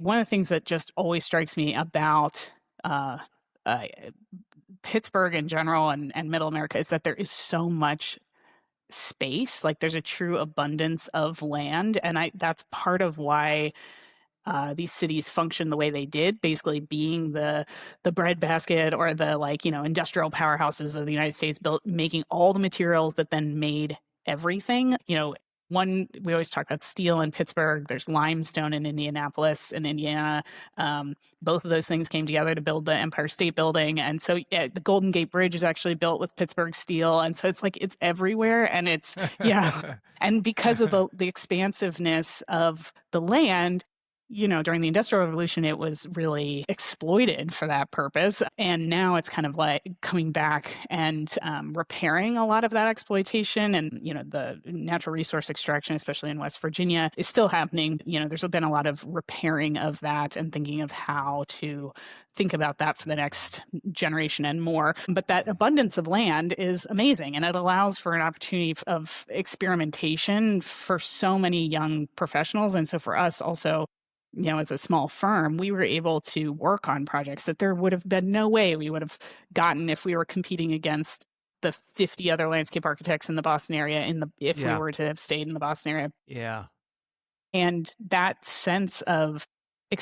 One of the things that just always strikes me about uh, uh, Pittsburgh in general and Middle America is that there is so much space. Like there's a true abundance of land, and I that's part of why these cities function the way they did, basically being the breadbasket or the industrial powerhouses of the United States, built making all the materials that then made everything. One we always talk about steel in Pittsburgh. There's limestone in Indianapolis in Indiana. Both of those things came together to build the Empire State Building, and so yeah, the Golden Gate Bridge is actually built with Pittsburgh steel, and so it's like it's everywhere, and it's yeah. And because of the expansiveness of the land, during the Industrial Revolution, it was really exploited for that purpose. And now it's kind of like coming back and repairing a lot of that exploitation. And, the natural resource extraction, especially in West Virginia, is still happening. There's been a lot of repairing of that and thinking of how to think about that for the next generation and more. But that abundance of land is amazing, and it allows for an opportunity of experimentation for so many young professionals. And so for us also, as a small firm, we were able to work on projects that there would have been no way we would have gotten if we were competing against the 50 other landscape architects in the Boston area if we Yeah. were to have stayed in the Boston area. Yeah. And that sense of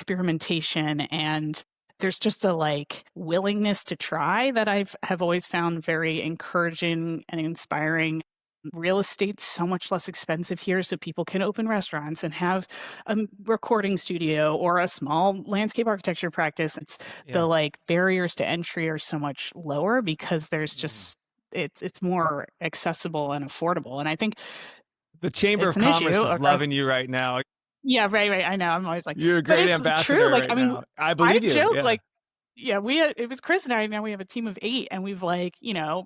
experimentation, and there's just a willingness to try that have always found very encouraging and inspiring. Real estate's so much less expensive here, so people can open restaurants and have a recording studio or a small landscape architecture practice. It's the Yeah. barriers to entry are so much lower because there's Mm. just it's more accessible and affordable. And I think The Chamber it's of an issue Commerce is across. loving you right now. Yeah, right, right. I know. I'm always like, You're a but great it's true. ambassador Like, right I mean, now. I I believe you. joke Yeah. like, yeah, it was Chris and I. Now we have a team of 8, and we've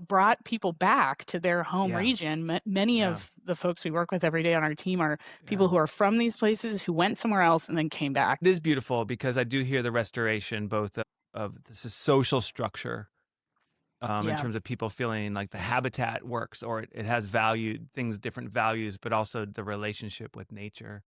brought people back to their home Yeah. region. Many Yeah. of the folks we work with every day on our team are people Yeah. who are from these places who went somewhere else and then came back. It is beautiful because I do hear the restoration both of this is social structure, in Yeah. terms of people feeling like the habitat works or it has value, things, different values, but also the relationship with nature.